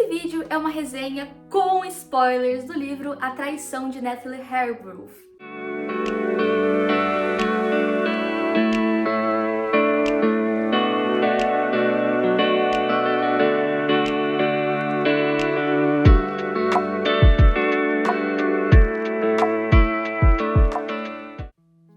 Esse vídeo é uma resenha com spoilers do livro A Traição de Natalie Hargrove.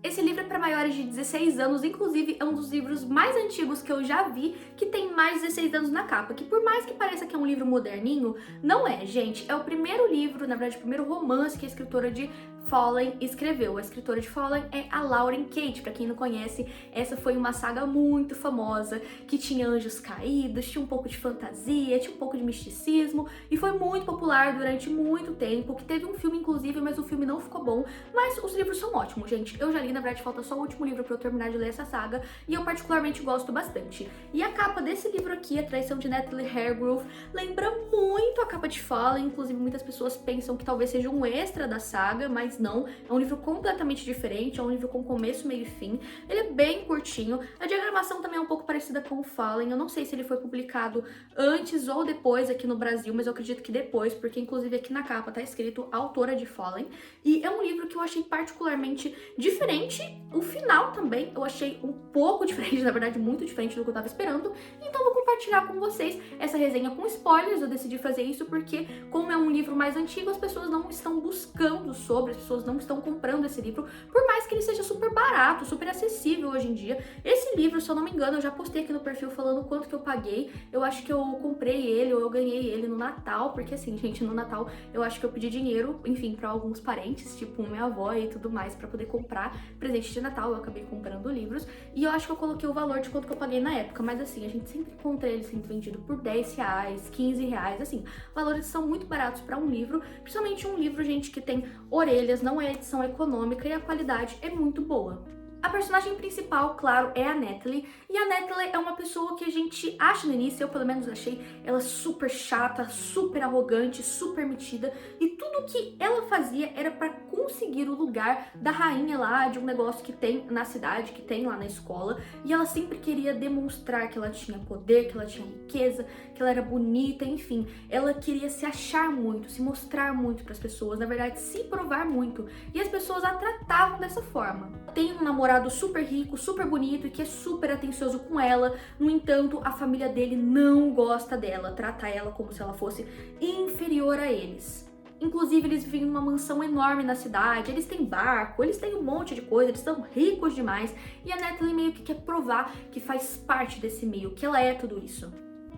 Esse livro é para maiores de 16 anos, inclusive é um dos livros mais antigos que eu já vi que tem mais de 16 anos na capa, que por mais que pareça que é um livro moderninho, não é, gente. É o primeiro livro, na verdade, o primeiro romance que a escritora de Fallen escreveu. A escritora de Fallen é a Lauren Kate. Pra quem não conhece, essa foi uma saga muito famosa, que tinha anjos caídos, tinha um pouco de fantasia, tinha um pouco de misticismo, e foi muito popular durante muito tempo, que teve um filme inclusive, mas o filme não ficou bom, mas os livros são ótimos, gente. Eu já li, na verdade, falta só o último livro pra eu terminar de ler essa saga, e eu particularmente gosto bastante. E a capa desse livro aqui, A Traição de Natalie Hargrove, lembra muito a capa de Fallen, inclusive muitas pessoas pensam que talvez seja um extra da saga, mas não, é um livro completamente diferente, é um livro com começo, meio e fim. Ele é bem curtinho, a diagramação também é um pouco parecida com o Fallen. Eu não sei se ele foi publicado antes ou depois aqui no Brasil, mas eu acredito que depois, porque inclusive aqui na capa tá escrito autora de Fallen, e é um livro que eu achei particularmente diferente. O final também eu achei um pouco diferente, na verdade muito diferente do que eu tava esperando, então vou compartilhar com vocês essa resenha com spoilers. Eu decidi fazer isso porque, como é um livro mais antigo, as pessoas não estão buscando sobre, as pessoas não estão comprando esse livro, por mais que ele seja super barato, super acessível hoje em dia. Esse livro, se eu não me engano, eu já postei aqui no perfil falando quanto que eu paguei. Eu acho que eu comprei ele, ou eu ganhei ele no Natal, porque assim, gente, no Natal eu acho que eu pedi dinheiro, enfim, pra alguns parentes, tipo minha avó e tudo mais, pra poder comprar presente de Natal. Eu acabei comprando livros, e eu acho que eu coloquei o valor de quanto que eu paguei na época, mas assim, a gente sempre encontra ele sendo vendido por 10 reais, 15 reais, assim, valores são muito baratos pra um livro, principalmente um livro, gente, que tem orelhas, não é edição econômica, e a qualidade é muito boa. A personagem principal, claro, é a Natalie, e a Natalie é uma pessoa que a gente acha no início, eu pelo menos achei ela super chata, super arrogante, super metida, e tudo que ela fazia era pra conseguir o lugar da rainha lá de um negócio que tem na cidade, que tem lá na escola, e ela sempre queria demonstrar que ela tinha poder, que ela tinha riqueza, que ela era bonita, enfim, ela queria se achar muito, se mostrar muito pras pessoas, na verdade, se provar muito, e as pessoas a tratavam dessa forma. Tem um namorado super rico, super bonito e que é super atencioso com ela. No entanto, a família dele não gosta dela, trata ela como se ela fosse inferior a eles. Inclusive, eles vivem numa mansão enorme na cidade, eles têm barco, eles têm um monte de coisa, eles são ricos demais, e a Natalie meio que quer provar que faz parte desse meio, que ela é tudo isso.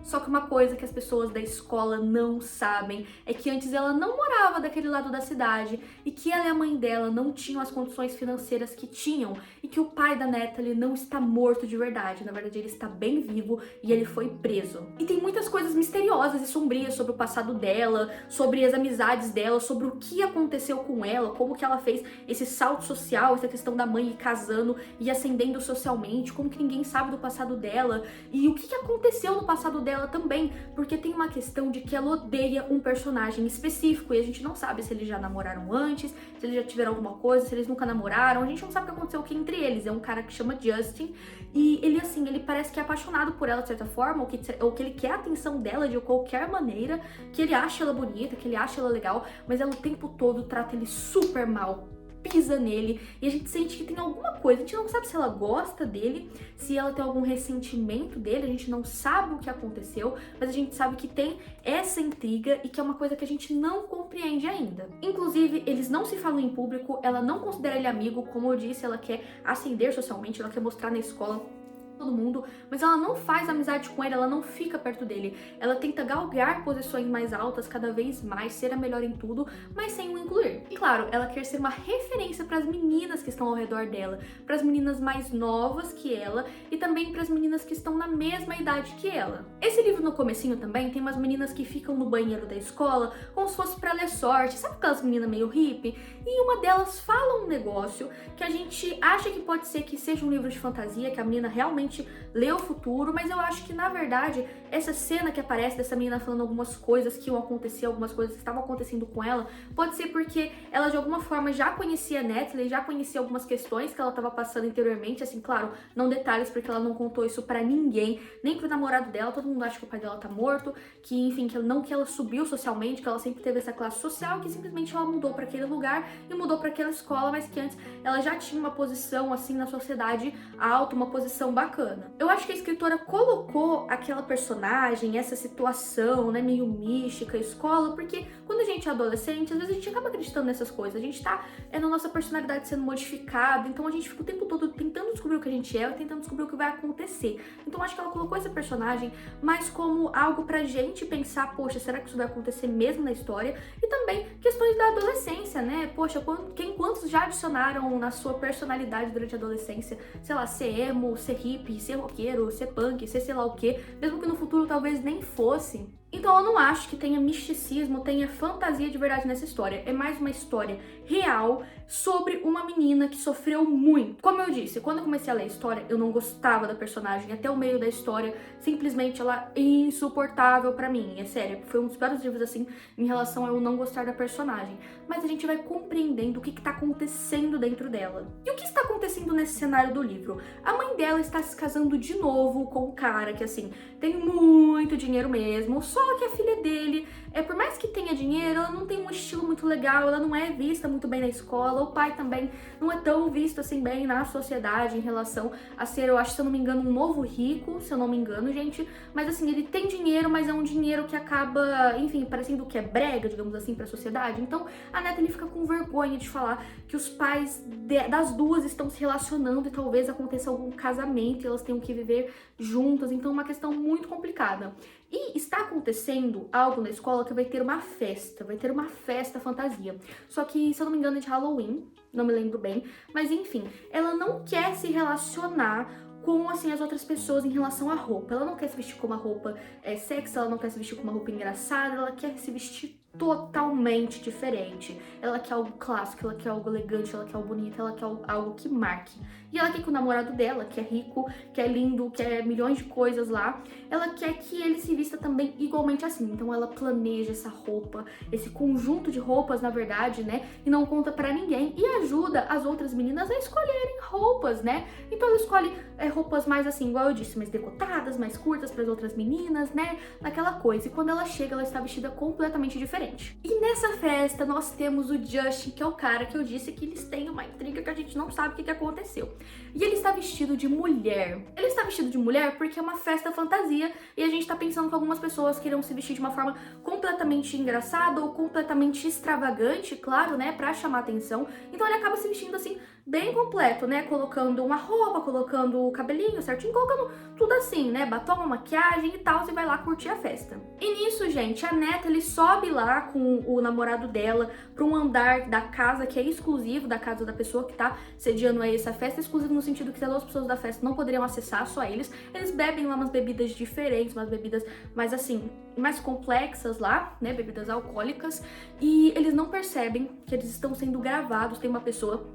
Só que uma coisa que as pessoas da escola não sabem é que antes ela não morava daquele lado da cidade, e que ela e a mãe dela não tinham as condições financeiras que tinham, e que o pai da Natalie não está morto de verdade. Na verdade, ele está bem vivo e ele foi preso. E tem muitas coisas misteriosas e sombrias sobre o passado dela, sobre as amizades dela, sobre o que aconteceu com ela, como que ela fez esse salto social, essa questão da mãe ir casando e ascendendo socialmente, como que ninguém sabe do passado dela, e o que aconteceu no passado dela também, porque tem uma questão de que ela odeia um personagem específico, e a gente não sabe se eles já namoraram antes, se eles já tiveram alguma coisa, se eles nunca namoraram, a gente não sabe o que aconteceu aqui entre eles. É um cara que chama Justin, e ele assim, ele parece que é apaixonado por ela de certa forma, ou que ele quer a atenção dela de qualquer maneira, que ele acha ela bonita, que ele acha ela legal, mas ela o tempo todo trata ele super mal, pisa nele, e a gente sente que tem alguma coisa. A gente não sabe se ela gosta dele, se ela tem algum ressentimento dele, a gente não sabe o que aconteceu, mas a gente sabe que tem essa intriga e que é uma coisa que a gente não compreende ainda. Inclusive, eles não se falam em público, ela não considera ele amigo, como eu disse, ela quer ascender socialmente, ela quer mostrar na escola todo mundo, mas ela não faz amizade com ele, ela não fica perto dele, ela tenta galgar posições mais altas cada vez mais, ser a melhor em tudo, mas sem o incluir. E claro, ela quer ser uma referência para as meninas que estão ao redor dela, para as meninas mais novas que ela e também para as meninas que estão na mesma idade que ela. Esse livro no comecinho também tem umas meninas que ficam no banheiro da escola como se fosse para ler sorte, sabe aquelas meninas meio hippie? E uma delas fala um negócio que a gente acha que pode ser que seja um livro de fantasia, que a menina realmente ler o futuro, mas eu acho que, na verdade, essa cena que aparece dessa menina falando algumas coisas que iam acontecer, algumas coisas que estavam acontecendo com ela, pode ser porque ela, de alguma forma, já conhecia a Natalie, já conhecia algumas questões que ela estava passando anteriormente, assim, claro, não detalhes, porque ela não contou isso pra ninguém, nem pro namorado dela. Todo mundo acha que o pai dela tá morto, que, enfim, que ela subiu socialmente, que ela sempre teve essa classe social, que simplesmente ela mudou pra aquele lugar e mudou pra aquela escola, mas que antes ela já tinha uma posição, assim, na sociedade alta, uma posição bacana. Eu acho que a escritora colocou aquela personagem, essa situação, né, meio mística, escola, porque quando a gente é adolescente, às vezes a gente acaba acreditando nessas coisas, a gente tá na nossa personalidade sendo modificada, então a gente fica o tempo todo tentando descobrir o que a gente é, tentando descobrir o que vai acontecer. Então acho que ela colocou essa personagem mais como algo pra gente pensar, poxa, será que isso vai acontecer mesmo na história? E também questões da adolescência, né? Poxa, quantos já adicionaram na sua personalidade durante a adolescência, sei lá, ser emo, ser hippie, ser roqueiro, ser punk, ser sei lá o quê, mesmo que no futuro talvez nem fosse. Então eu não acho que tenha misticismo, tenha fantasia de verdade nessa história. É mais uma história real sobre uma menina que sofreu muito. Como eu disse, quando eu comecei a ler a história, eu não gostava da personagem. Até o meio da história, simplesmente ela é insuportável pra mim. É sério, foi um dos piores livros assim em relação a eu não gostar da personagem. Mas a gente vai compreendendo o que tá acontecendo dentro dela. E o que está acontecendo nesse cenário do livro? A mãe dela está se casando de novo com um cara que, assim, tem muito dinheiro mesmo, só que a filha dele, por mais que tenha dinheiro, ela não tem um estilo muito legal, ela não é vista muito bem na escola, o pai também não é tão visto assim bem na sociedade em relação a ser, eu acho, se eu não me engano, um novo rico, se eu não me engano, gente, mas assim, ele tem dinheiro, mas é um dinheiro que acaba, enfim, parecendo que é brega, digamos assim, pra sociedade. Então a Natalie fica com vergonha de falar que os pais das duas estão se relacionando e talvez aconteça algum casamento e elas tenham que viver juntas, então é uma questão muito complicada. E está acontecendo algo na escola que vai ter uma festa fantasia. Só que, se eu não me engano, é de Halloween, não me lembro bem, mas enfim, ela não quer se relacionar com, assim, as outras pessoas em relação à roupa. Ela não quer se vestir com uma roupa sexy, ela não quer se vestir com uma roupa engraçada, ela quer se vestir totalmente diferente. Ela quer algo clássico, ela quer algo elegante, ela quer algo bonito, ela quer algo que marque. E ela quer que o namorado dela, que é rico, que é lindo, que é milhões de coisas lá, ela quer que ele se vista também igualmente assim. Então ela planeja essa roupa, esse conjunto de roupas, na verdade, né? E não conta pra ninguém. E ajuda as outras meninas a escolherem roupas, né? Então ela escolhe roupas mais assim, igual eu disse, mais decotadas, mais curtas pras outras meninas, né? Naquela coisa. E quando ela chega, ela está vestida completamente diferente. E nessa festa nós temos o Justin, que é o cara que eu disse que eles têm uma intriga que a gente não sabe o que aconteceu. E ele está vestido de mulher. Ele está vestido de mulher porque é uma festa fantasia e a gente tá pensando que algumas pessoas queiram se vestir de uma forma completamente engraçada ou completamente extravagante, claro, né, pra chamar atenção. Então ele acaba se vestindo assim, bem completo, né, colocando uma roupa, colocando o cabelinho certinho, colocando tudo assim, né, batom, maquiagem e tal, e vai lá curtir a festa. E nisso, gente, a Natalie sobe lá com o namorado dela pra um andar da casa que é exclusivo da casa da pessoa que tá sediando aí essa festa, exclusivo no sentido que as outras pessoas da festa não poderiam acessar, só eles. Eles bebem lá umas bebidas diferentes, umas bebidas mais assim, mais complexas lá, né, bebidas alcoólicas, e eles não percebem que eles estão sendo gravados. Tem uma pessoa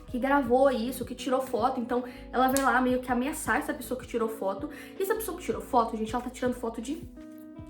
que gravou isso, que tirou foto, então ela vai lá meio que ameaçar essa pessoa que tirou foto. E essa pessoa que tirou foto, gente, ela tá tirando foto de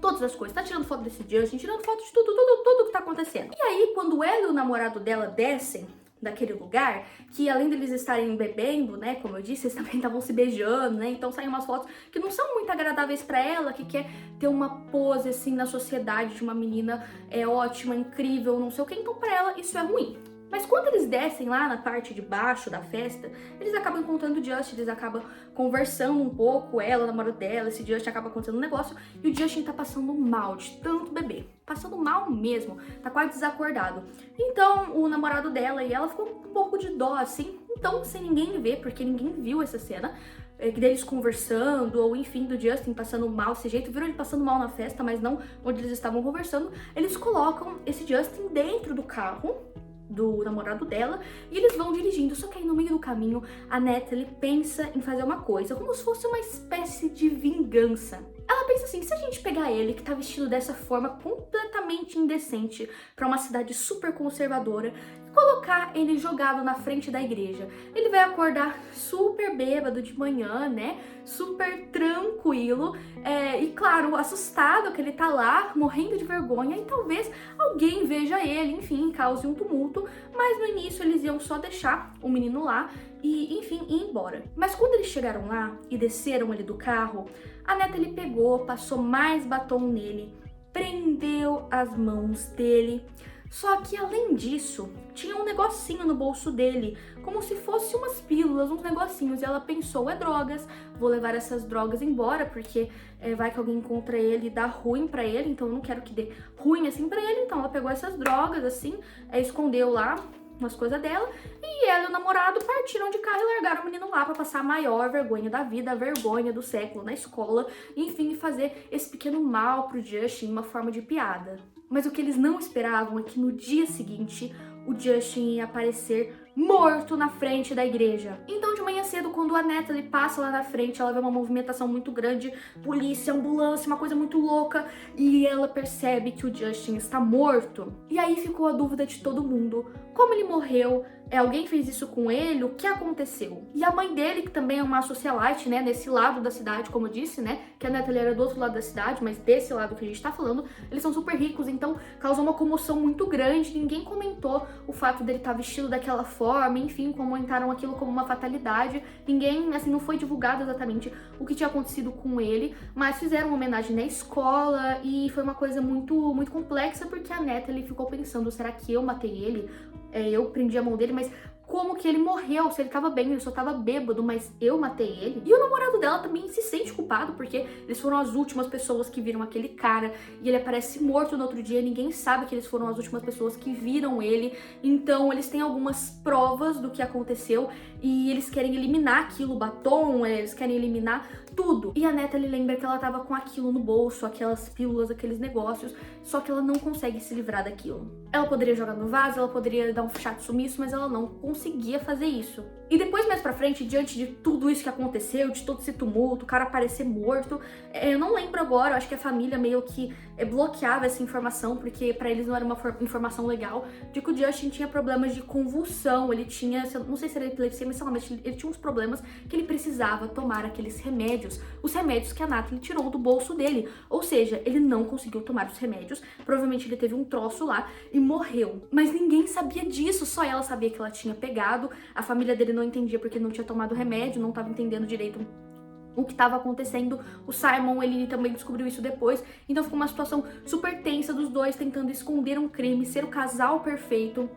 todas as coisas, tá tirando foto desse Justin, tirando foto de tudo que tá acontecendo. E aí, quando ela e o namorado dela descem daquele lugar, que além deles estarem bebendo, né, como eu disse, eles também estavam se beijando, né, então saem umas fotos que não são muito agradáveis pra ela, que quer ter uma pose, assim, na sociedade de uma menina ótima, incrível, não sei o que, então pra ela isso é ruim. Mas quando eles descem lá na parte de baixo da festa, eles acabam encontrando o Justin, eles acabam conversando um pouco, ela, o namorado dela, esse Justin acaba acontecendo um negócio, e o Justin tá passando mal de tanto beber. Passando mal mesmo, tá quase desacordado. Então, o namorado dela e ela ficou com um pouco de dó, assim, então, sem ninguém ver, porque ninguém viu essa cena, deles conversando, ou enfim, do Justin passando mal desse jeito, viram ele passando mal na festa, mas não onde eles estavam conversando, eles colocam esse Justin dentro do carro do namorado dela, e eles vão dirigindo, só que aí no meio do caminho, a Natalie pensa em fazer uma coisa, como se fosse uma espécie de vingança. Ela pensa assim, se a gente pegar ele, que tá vestido dessa forma completamente indecente pra uma cidade super conservadora, e colocar ele jogado na frente da igreja, ele vai acordar super bêbado de manhã, né? Super tranquilo, e claro, assustado que ele tá lá, morrendo de vergonha, e talvez alguém veja ele, enfim, cause um tumulto, mas no início eles iam só deixar o menino lá e, enfim, ir embora. Mas quando eles chegaram lá e desceram ele do carro, a Natalie pegou, passou mais batom nele, prendeu as mãos dele. Só que além disso, tinha um negocinho no bolso dele, como se fosse umas pílulas, uns negocinhos. E ela pensou, é drogas, vou levar essas drogas embora, porque vai que alguém encontra ele e dá ruim pra ele, então eu não quero que dê ruim assim pra ele. Então ela pegou essas drogas assim, escondeu lá umas coisas dela, e ela e o namorado partiram de carro e largaram o menino lá pra passar a maior vergonha da vida, a vergonha do século na escola, enfim, fazer esse pequeno mal pro Justin, uma forma de piada. Mas o que eles não esperavam é que no dia seguinte o Justin ia aparecer morto na frente da igreja. Então de manhã cedo, quando a Natalie passa lá na frente, ela vê uma movimentação muito grande, polícia, ambulância, uma coisa muito louca, e ela percebe que o Justin está morto. E aí ficou a dúvida de todo mundo, como ele morreu? Alguém fez isso com ele? O que aconteceu? E a mãe dele, que também é uma socialite, né, nesse lado da cidade, como eu disse, né, que a Natalie era do outro lado da cidade, mas desse lado que a gente tá falando, eles são super ricos, então causou uma comoção muito grande, ninguém comentou o fato dele estar vestido daquela forma, enfim, comentaram aquilo como uma fatalidade, ninguém, assim, não foi divulgado exatamente o que tinha acontecido com ele, mas fizeram uma homenagem na escola e foi uma coisa muito, muito complexa, porque a Natalie ficou pensando, será que eu matei ele? Eu prendi a mão dele, mas como que ele morreu? Se ele tava bem, ele só tava bêbado, mas eu matei ele. E o namorado dela também se sente culpado, porque eles foram as últimas pessoas que viram aquele cara, e ele aparece morto no outro dia, ninguém sabe que eles foram as últimas pessoas que viram ele, então eles têm algumas provas do que aconteceu, e eles querem eliminar aquilo, o batom, eles querem eliminar tudo. E a Natalie lembra que ela tava com aquilo no bolso, aquelas pílulas, aqueles negócios, só que ela não consegue se livrar daquilo. Ela poderia jogar no vaso, ela poderia dar um chato sumiço, mas ela não conseguia fazer isso. E depois, mais pra frente, diante de tudo isso que aconteceu, de todo esse tumulto, o cara aparecer morto, eu não lembro agora, eu acho que a família meio que bloqueava essa informação, porque pra eles não era uma informação legal, de que o Justin tinha problemas de convulsão, ele tinha, não sei se era epilepsia, mas sei lá, mas ele tinha uns problemas que ele precisava tomar aqueles remédios, os remédios que a Natalie tirou do bolso dele, ou seja, ele não conseguiu tomar os remédios, provavelmente ele teve um troço lá e morreu. Mas ninguém sabia disso, só ela sabia que ela tinha pegado, a família dele não entendia porque não tinha tomado remédio, não estava entendendo direito o que estava acontecendo. O Simon, ele também descobriu isso depois, então ficou uma situação super tensa dos dois tentando esconder um crime, ser o casal perfeito,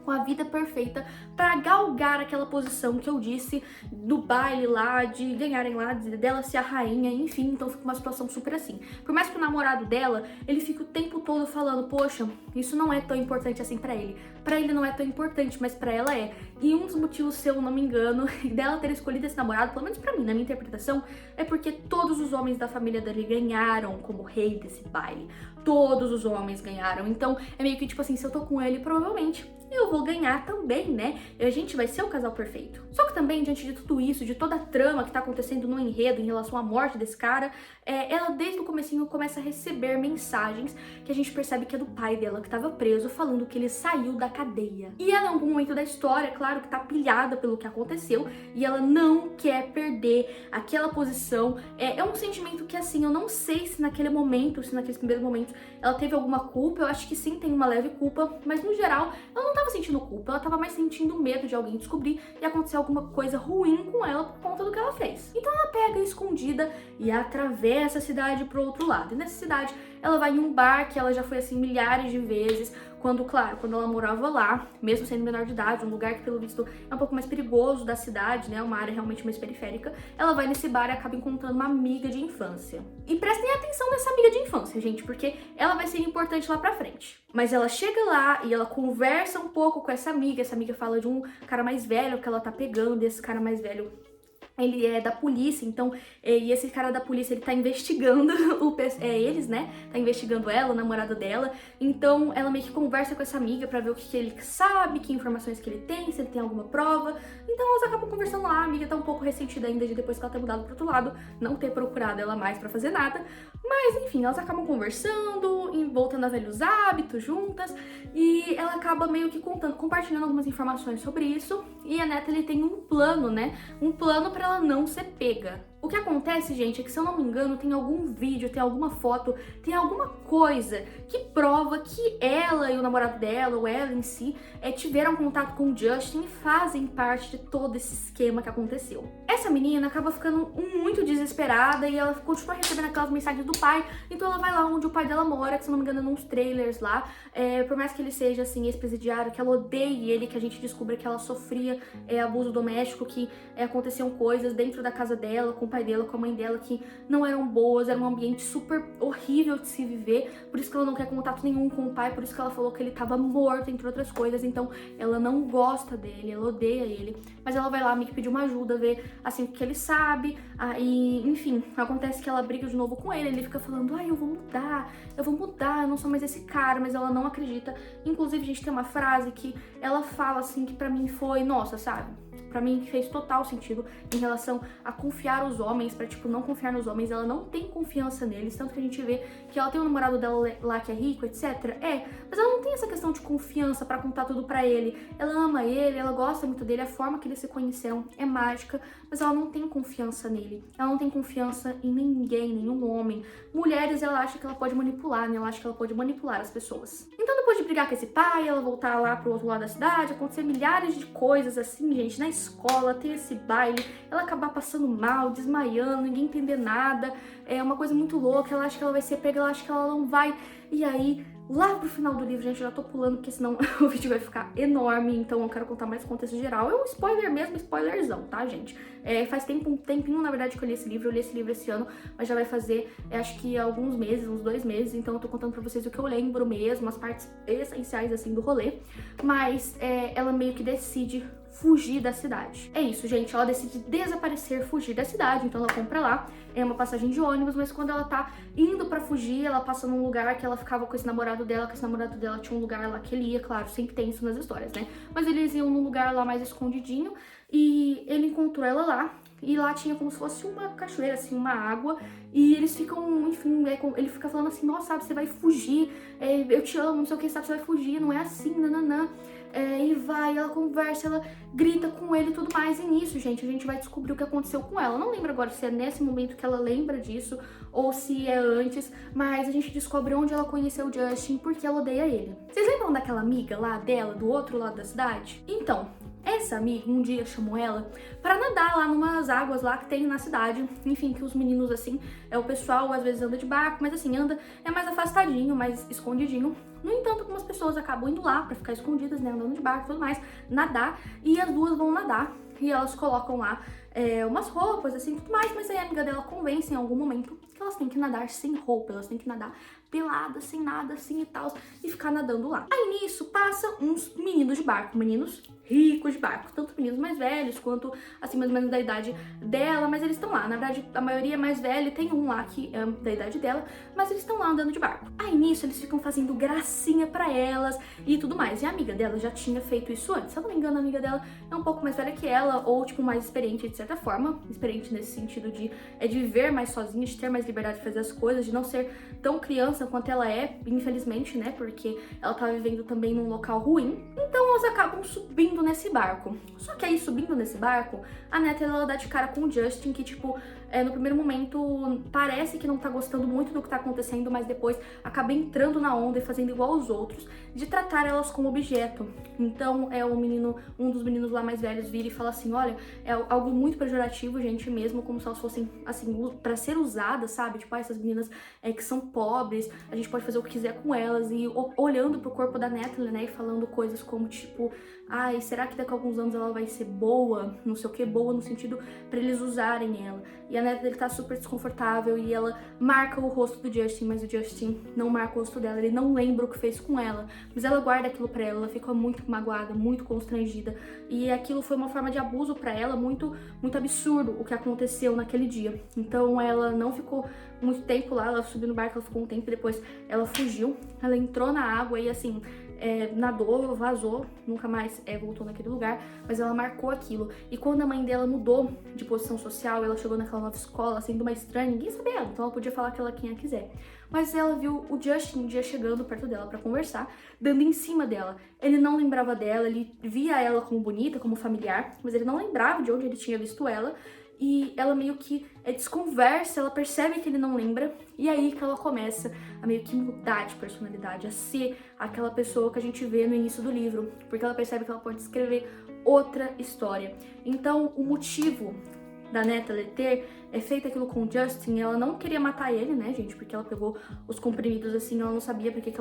com a vida perfeita pra galgar aquela posição que eu disse do baile lá, de ganharem lá, dela ser a rainha, enfim, então fica uma situação super assim. Por mais que o namorado dela, ele fica o tempo todo falando, poxa, isso não é tão importante assim pra ele não é tão importante, mas pra ela é. E um dos motivos, se eu não me engano, dela ter escolhido esse namorado, pelo menos pra mim, na minha interpretação, é porque todos os homens da família dele ganharam como rei desse baile. Todos os homens ganharam, então é meio que tipo assim, se eu tô com ele, provavelmente eu vou ganhar também, né? E a gente vai ser o casal perfeito. Só que também, diante de tudo isso, de toda a trama que tá acontecendo no enredo em relação à morte desse cara, ela desde o comecinho começa a receber mensagens que a gente percebe que é do pai dela, que tava preso, falando que ele saiu da cadeia. E ela, em algum momento da história, claro que tá pilhada pelo que aconteceu, e ela não quer perder aquela posição. É um sentimento que, assim, eu não sei se naquele momento, se naqueles primeiros momentos, ela teve alguma culpa. Eu acho que sim, tem uma leve culpa, mas no geral, ela não tava sentindo culpa, ela tava mais sentindo medo de alguém descobrir e acontecer alguma coisa ruim com ela por conta do que ela fez. Então ela pega escondida e atravessa a cidade pro outro lado. E nessa cidade, ela vai em um bar que ela já foi assim milhares de vezes, quando ela morava lá, mesmo sendo menor de idade, um lugar que pelo visto é um pouco mais perigoso da cidade, né, uma área realmente mais periférica. Ela vai nesse bar e acaba encontrando uma amiga de infância. E prestem atenção nessa amiga de infância, gente, porque ela vai ser importante lá pra frente. Mas ela chega lá e ela conversa um pouco com essa amiga fala de um cara mais velho que ela tá pegando, e esse cara mais velho ele é da polícia, então, e esse cara da polícia, ele tá investigando eles, né? Tá investigando ela, o namorado dela. Então, ela meio que conversa com essa amiga pra ver o que ele sabe, que informações que ele tem, se ele tem alguma prova. Então, elas acabam conversando lá. A amiga tá um pouco ressentida ainda de depois que ela ter mudado pro outro lado, não ter procurado ela mais pra fazer nada. Mas, enfim, elas acabam conversando, voltando a velhos hábitos juntas. E ela acaba meio que compartilhando algumas informações sobre isso. E a Natalie tem um plano, né? Um plano pra ela não ser pega. O que acontece, gente, é que, se eu não me engano, tem algum vídeo, tem alguma foto, tem alguma coisa que prova que ela e o namorado dela, ou ela em si, tiveram contato com o Justin e fazem parte de todo esse esquema que aconteceu. Essa menina acaba ficando muito desesperada e ela continua recebendo aquelas mensagens do pai, então ela vai lá onde o pai dela mora, que, se eu não me engano, é nos trailers lá. Por mais que ele seja, assim, ex-presidiário, que ela odeie ele, que a gente descubra que ela sofria abuso doméstico, que aconteciam coisas dentro da casa dela, com o pai dela, com a mãe dela, que não eram boas, era um ambiente super horrível de se viver, por isso que ela não quer contato nenhum com o pai, por isso que ela falou que ele tava morto, entre outras coisas. Então ela não gosta dele, ela odeia ele, mas ela vai lá meio que pedir uma ajuda, ver assim o que ele sabe, e enfim, acontece que ela briga de novo com ele fica falando, ai, eu vou mudar, eu não sou mais esse cara, mas ela não acredita. Inclusive, a gente tem uma frase que ela fala assim, que pra mim foi, nossa, sabe? Pra mim fez total sentido em relação a confiar os homens, pra, tipo, não confiar nos homens. Ela não tem confiança neles, tanto que a gente vê que ela tem um namorado dela lá que é rico, etc. Mas ela não tem essa questão de confiança pra contar tudo pra ele. Ela ama ele, ela gosta muito dele, a forma que eles se conheceram é mágica, mas ela não tem confiança nele. Ela não tem confiança em ninguém, nenhum homem. Mulheres, ela acha que ela pode manipular, né? Ela acha que ela pode manipular as pessoas. Então, depois de brigar com esse pai, ela voltar lá pro outro lado da cidade, acontecer milhares de coisas assim, gente, na escola, ter esse baile, ela acabar passando mal, desmaiando, ninguém entender nada, é uma coisa muito louca, ela acha que ela vai ser pega, ela acha que ela não vai, e aí, lá pro final do livro, gente, eu já tô pulando, porque senão o vídeo vai ficar enorme, então eu quero contar mais contexto geral. É um spoiler mesmo, spoilerzão, tá, gente? Faz um tempinho, na verdade, que eu li esse livro esse ano, mas já vai fazer, acho que alguns meses, uns 2 meses, então eu tô contando pra vocês o que eu lembro mesmo, as partes essenciais, assim, do rolê. Mas ela meio que decide fugir da cidade. É isso, gente, ela decide desaparecer, fugir da cidade, então ela compra lá, uma passagem de ônibus, mas quando ela tá indo pra fugir, ela passa num lugar que ela ficava com esse namorado dela, que esse namorado dela tinha um lugar lá que ele ia, claro, sempre tem isso nas histórias, né? Mas eles iam num lugar lá mais escondidinho, e ele encontrou ela lá, e lá tinha como se fosse uma cachoeira, assim, uma água, e eles ficam, enfim, ele fica falando assim, nossa, sabe, você vai fugir, eu te amo, não sei o que, sabe, você vai fugir, não é assim, nananã. E vai, ela conversa, ela grita com ele e tudo mais. E nisso, gente, a gente vai descobrir o que aconteceu com ela. Não lembro agora se é nesse momento que ela lembra disso ou se é antes, mas a gente descobre onde ela conheceu o Justin, porque ela odeia ele. Vocês lembram daquela amiga lá dela, do outro lado da cidade? Então, essa amiga um dia chamou ela pra nadar lá numas águas lá que tem na cidade. Enfim, que os meninos, assim, o pessoal às vezes anda de barco, mas assim, anda mais afastadinho, mais escondidinho. No entanto, algumas pessoas acabam indo lá pra ficar escondidas, né, andando de barco e tudo mais, nadar, e as duas vão nadar, e elas colocam lá umas roupas, assim, tudo mais, mas aí a amiga dela convence em algum momento que elas têm que nadar sem roupa, elas têm que nadar peladas, sem nada, assim e tal, e ficar nadando lá. Aí nisso, passa uns meninos de barco, meninos ricos de barco, tanto meninos mais velhos quanto, assim, mais ou menos da idade dela, mas eles estão lá, na verdade, a maioria é mais velha, tem um lá que é da idade dela, mas eles estão lá andando de barco. Aí nisso, eles ficam fazendo gracinha pra elas e tudo mais, e a amiga dela já tinha feito isso antes. Se eu não me engano, a amiga dela é um pouco mais velha que ela, ou, tipo, mais experiente, de certa forma, experiente nesse sentido de viver mais sozinha, de ter mais liberdade de fazer as coisas, de não ser tão criança quanto ela é, infelizmente, né, porque ela tá vivendo também num local ruim. Então elas acabam subindo nesse barco. Só que aí, subindo nesse barco, a Natalie, ela dá de cara com o Justin, que, tipo, no primeiro momento parece que não tá gostando muito do que tá acontecendo, mas depois acaba entrando na onda e fazendo igual aos outros, de tratar elas como objeto. Então um dos meninos lá mais velhos vira e fala assim, olha, é algo muito pejorativo, gente, mesmo como se elas fossem, assim, pra ser usadas, sabe? Tipo, essas meninas que são pobres, a gente pode fazer o que quiser com elas, e olhando pro corpo da Natalie, né, e falando coisas como, tipo, ai, será que daqui a alguns anos ela vai ser boa? Não sei o que, boa no sentido pra eles usarem ela. E a Natalie tá super desconfortável e ela marca o rosto do Justin, mas o Justin não marca o rosto dela, ele não lembra o que fez com ela, mas ela guarda aquilo pra ela fica muito magoada, muito constrangida, e aquilo foi uma forma de abuso pra ela, muito absurdo o que aconteceu naquele dia. Então ela não ficou muito tempo lá, ela subiu no barco, ela ficou um tempo e depois ela fugiu, ela entrou na água e assim, nadou, vazou, nunca mais voltou naquele lugar, mas ela marcou aquilo. E quando a mãe dela mudou de posição social, ela chegou naquela nova escola, sendo uma estranha, ninguém sabia ela, então ela podia falar quem ela quiser. Mas ela viu o Justin um dia chegando perto dela pra conversar, dando em cima dela. Ele não lembrava dela, ele via ela como bonita, como familiar, mas ele não lembrava de onde ele tinha visto ela. E ela meio que desconversa, ela percebe que ele não lembra, e aí que ela começa a meio que mudar de personalidade, a ser aquela pessoa que a gente vê no início do livro, porque ela percebe que ela pode escrever outra história. Então o motivo da Natalie ter feito aquilo com o Justin, ela não queria matar ele, né, gente, porque ela pegou os comprimidos assim, ela não sabia porque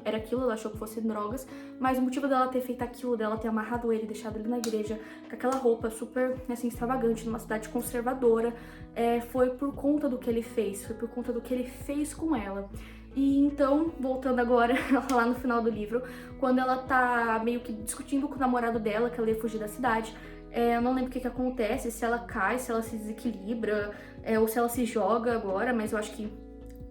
era aquilo, ela achou que fosse drogas, mas o motivo dela ter feito aquilo, dela ter amarrado ele, deixado ele na igreja, com aquela roupa super, assim, extravagante, numa cidade conservadora, foi por conta do que ele fez, foi por conta do que ele fez com ela. E então, voltando agora lá no final do livro, quando ela tá meio que discutindo com o namorado dela, que ela ia fugir da cidade, eu não lembro o que acontece, se ela cai, se ela se desequilibra, ou se ela se joga agora, mas eu acho que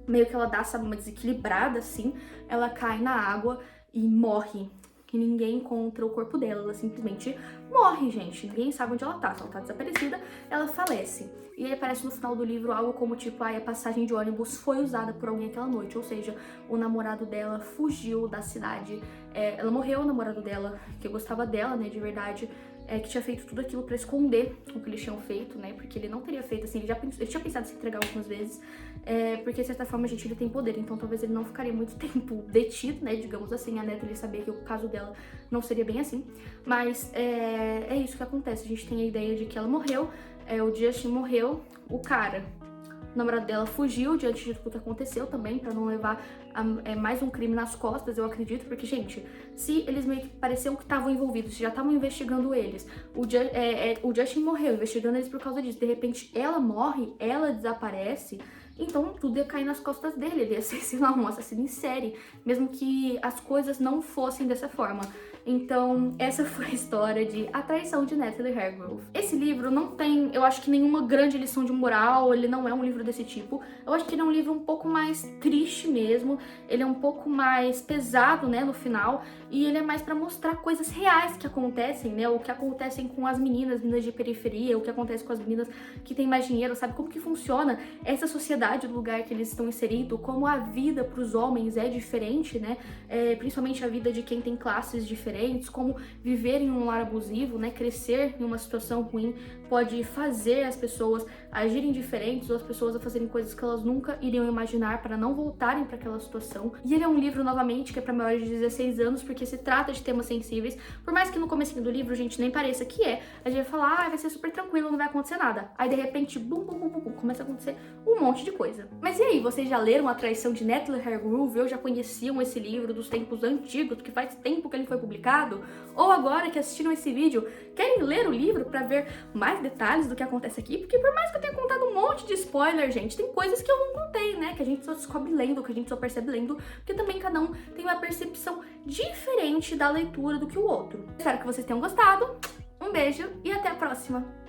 meio que ela dá, sabe, uma desequilibrada assim, ela cai na água e morre. Que ninguém encontra o corpo dela, ela simplesmente morre, gente. Ninguém sabe onde ela tá, se ela tá desaparecida, ela falece. E aí aparece no final do livro algo como tipo, a passagem de ônibus foi usada por alguém aquela noite, ou seja, o namorado dela fugiu da cidade. Ela morreu, o namorado dela, que gostava dela, né, de verdade, que tinha feito tudo aquilo pra esconder o que eles tinham feito, né, porque ele não teria feito assim, ele tinha pensado em se entregar algumas vezes, porque de certa forma, gente, ele tem poder, então talvez ele não ficaria muito tempo detido, né, digamos assim, a Natalie sabia que o caso dela não seria bem assim, mas é isso que acontece, a gente tem a ideia de que ela morreu, o Justin morreu, o cara, o namorado dela fugiu diante de tudo que aconteceu também, pra não levar mais um crime nas costas, eu acredito, porque, gente, se eles meio que pareciam que estavam envolvidos, se já estavam investigando eles, o Justin morreu, investigando eles por causa disso, de repente ela morre, ela desaparece, então tudo ia cair nas costas dele, ele ia ser, sei lá, um assassino em série, mesmo que as coisas não fossem dessa forma. Então, essa foi a história de A Traição de Natalie Hargrove. Esse livro não tem, eu acho que nenhuma grande lição de moral, ele não é um livro desse tipo. Eu acho que ele é um livro um pouco mais triste mesmo, ele é um pouco mais pesado, né, no final, e ele é mais pra mostrar coisas reais que acontecem, né, o que acontecem com as meninas de periferia, o que acontece com as meninas que têm mais dinheiro, sabe, como que funciona essa sociedade do lugar que eles estão inseridos, como a vida pros homens é diferente, né, principalmente a vida de quem tem classes diferentes, como viver em um lar abusivo, né, crescer em uma situação ruim pode fazer as pessoas agirem diferentes ou as pessoas a fazerem coisas que elas nunca iriam imaginar para não voltarem para aquela situação. E ele é um livro, novamente, que é para maiores de 16 anos, porque se trata de temas sensíveis, por mais que no comecinho do livro, gente, nem pareça que a gente vai falar, vai ser super tranquilo, não vai acontecer nada. Aí, de repente, bum, bum, bum, bum, bum, começa a acontecer um monte de coisa. Mas e aí, vocês já leram A Traição de Natalie Hargrove? Ou já conheciam esse livro dos tempos antigos, que faz tempo que ele foi publicado? Ou agora que assistiram esse vídeo, querem ler o livro para ver mais detalhes do que acontece aqui? Porque por mais que eu tenha contado um monte de spoiler, gente, tem coisas que eu não contei, né? Que a gente só descobre lendo, que a gente só percebe lendo, porque também cada um tem uma percepção diferente da leitura do que o outro. Espero que vocês tenham gostado, um beijo e até a próxima!